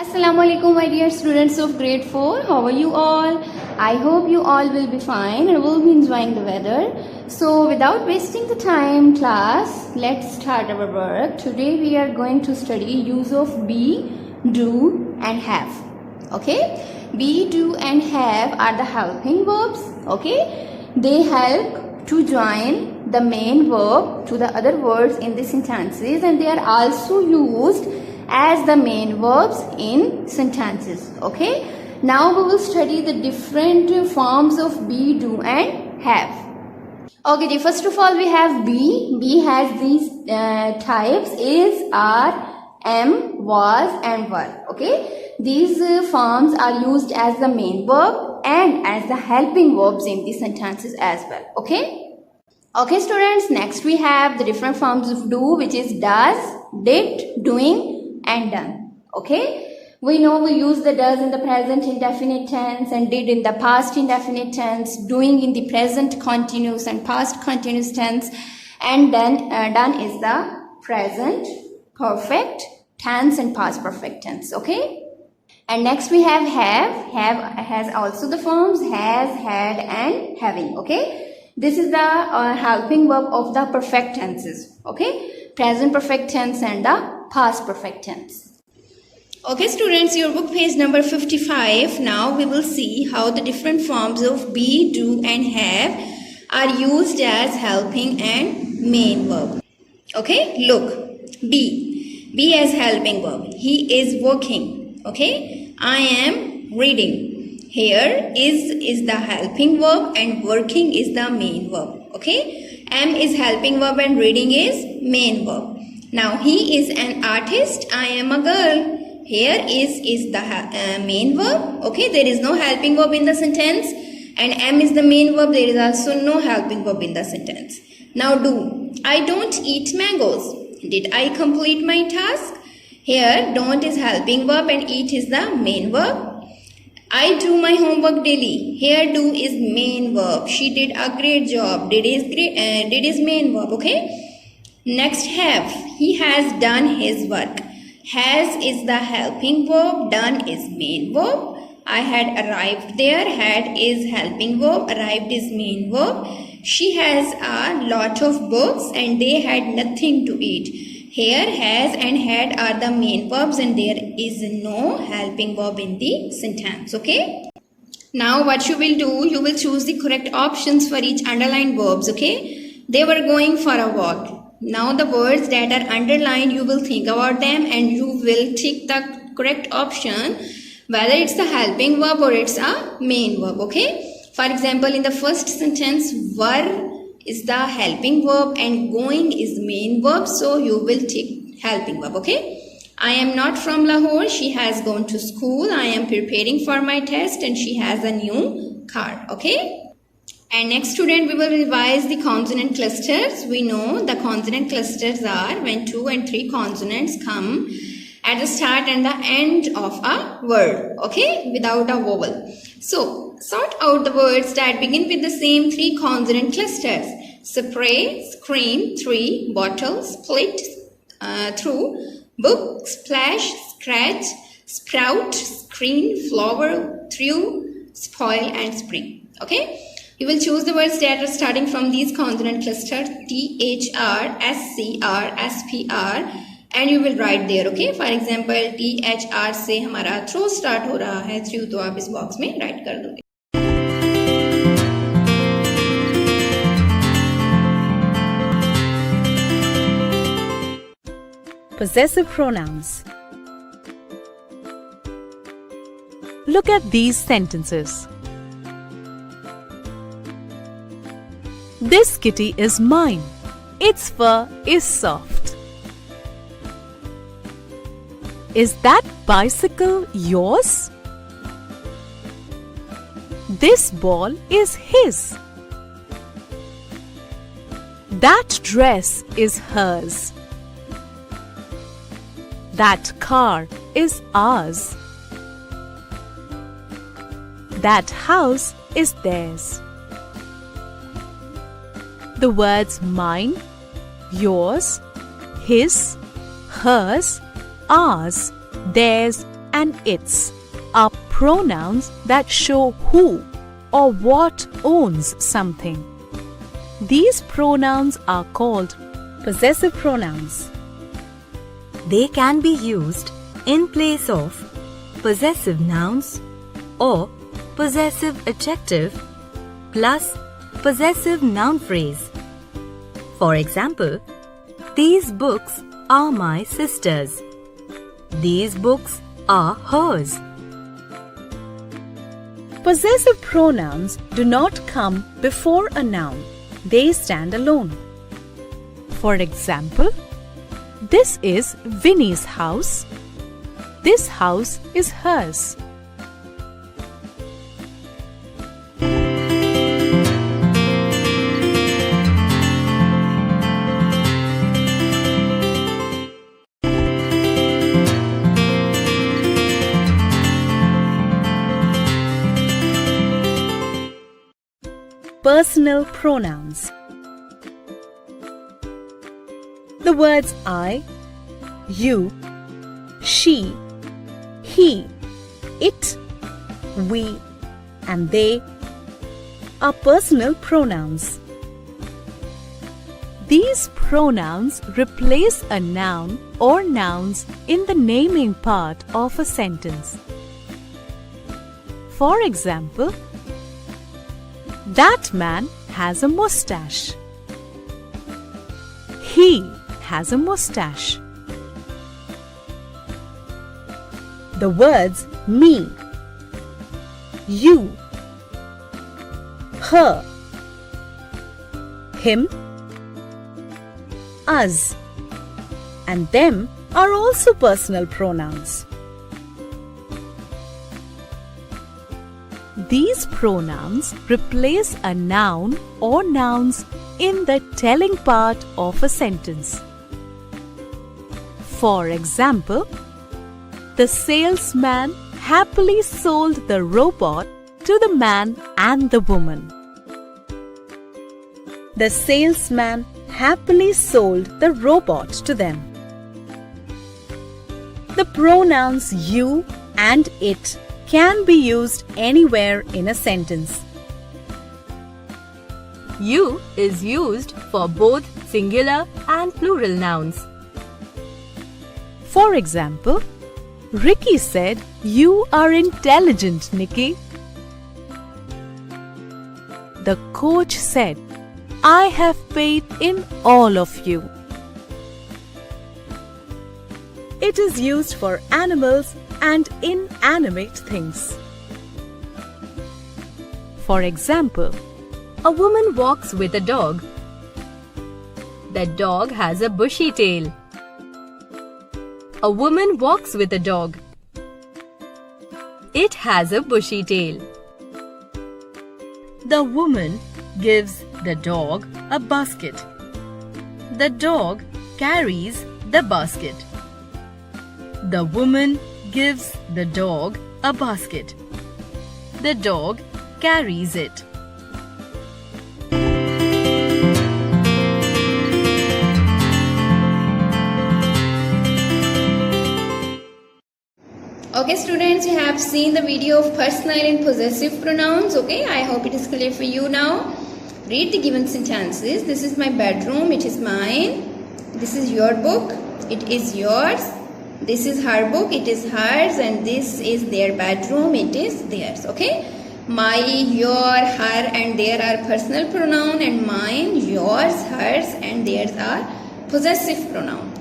Assalamu alaikum, my dear students of grade 4. How are you all? I hope you all will be fine and will be enjoying the weather. So without wasting the time, class, let's start our work. Today we are going to study use of be, do and have. Okay? Be, do and have are the helping verbs. Okay? They help to join the main verb to the other words in the sentences, and they are also used as the main verbs in sentences. Okay, now we will study the different forms of be, do and have. Okay, first of all we have be. Be has these types: is, are, am, was and were. Okay, these forms are used as the main verb and as the helping verbs in the sentences as well. Okay, students, next we have the different forms of do, which is does, did, doing and done. Okay, we know we use the does in the present indefinite tense and did in the past indefinite tense, doing in the present continuous and past continuous tense, and then done is the present perfect tense and past perfect tense. Okay, and next we have has also the forms has, had and having. Okay, this is the helping verb of the perfect tenses. Okay, present perfect tense and the past perfect tense. Okay, students, your book page number 55. Now we will see how the different forms of be, do and have are used as helping and main verb. Okay, look, be as helping verb. He is working. Okay, I am reading. Here is the helping verb and working is the main verb. Okay, am is helping verb and reading is main verb. Now he is an artist, I am a girl. Here is the main verb. Okay, there is no helping verb in the sentence, and am is the main verb. There is also no helping verb in the sentence. Now do. I don't eat mangoes. Did I complete my task? Here don't is helping verb and eat is the main verb. I do my homework daily. Here do is main verb. She did a great job. Did is main verb. Okay. Next have. He has done his work. Has is the helping verb. Done is main verb. I had arrived there. Had is helping verb. Arrived is main verb. She has a lot of books and they had nothing to eat. Here has and had are the main verbs and there is no helping verb in the sentence. Okay. Now what you will do, you will choose the correct options for each underlined verbs. Okay. They were going for a walk. Now the words that are underlined, you will think about them and you will tick the correct option, whether it's the helping verb or it's a main verb. Okay. For example, in the first sentence, were is the helping verb and going is main verb. So you will tick helping verb. Okay. I am not from Lahore. She has gone to school. I am preparing for my test and she has a new car. Okay. And next, student, we will revise the consonant clusters. We know the consonant clusters are when 2 and 3 consonants come at the start and the end of a word, okay, without a vowel. So, sort out the words that begin with the same 3 consonant clusters. Spray, scream, 3, bottle, split, through, book, splash, scratch, sprout, screen, flower, through, spoil and spring, okay. You will choose the words that are starting from these consonant clusters THR, SCR, SPR and you will write there. Okay. For example, THR से हमारा through start हो रहा है, through तो आप इस box में write कर दोगे. Possessive pronouns. Look at these sentences. This kitty is mine. Its fur is soft. Is that bicycle yours? This ball is his. That dress is hers. That car is ours. That house is theirs. The words mine, yours, his, hers, ours, theirs and its are pronouns that show who or what owns something. These pronouns are called possessive pronouns. They can be used in place of possessive nouns or possessive adjective plus possessive noun phrase. For example, these books are my sister's. These books are hers. Possessive pronouns do not come before a noun. They stand alone. For example, this is Winnie's house. This house is hers. Personal pronouns. The words I, you, she, he, it, we, and they are personal pronouns. These pronouns replace a noun or nouns in the naming part of a sentence. For example, that man has a mustache. He has a mustache. The words me, you, her, him, us, and them are also personal pronouns. These pronouns replace a noun or nouns in the telling part of a sentence. For example, the salesman happily sold the robot to the man and the woman. The salesman happily sold the robot to them. The pronouns you and it can be used anywhere in a sentence. You is used for both singular and plural nouns. For example, Ricky said, "You are intelligent, Nikki." The coach said, "I have faith in all of you." It is used for animals and inanimate things. For example, A woman walks with a dog. The dog has a bushy tail. A woman walks with a dog. It has a bushy tail. The woman gives the dog a basket. The dog carries the basket. The woman gives the dog a basket. The dog carries it. Okay students, you have seen the video of personal and possessive pronouns. Okay, I hope it is clear for you now. Read the given sentences. This is my bedroom, it is mine. This is your book, it is yours. This is her book, it is hers. And this is their bedroom, it is theirs. Okay, my, your, her and their are personal pronoun, and mine, yours, hers and theirs are possessive pronoun.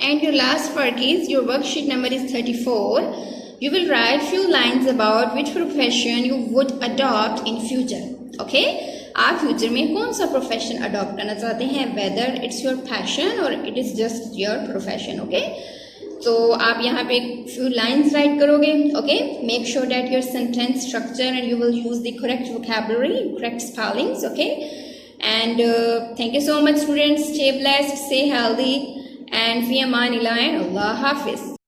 And your last work is, your worksheet number is 34. You will write few lines about which profession you would adopt in future. Okay, आप future में कौन सा profession adopt करना चाहते हैं, whether it's your passion और it is just your profession. Okay, तो आप यहाँ पे फ्यू लाइन्स राइट करोगे. Okay, make sure that your sentence structure and you will use the correct vocabulary, correct spellings. Okay, and thank you so much students. Stay blessed, stay healthy, and fi amanillah and Allah Hafiz.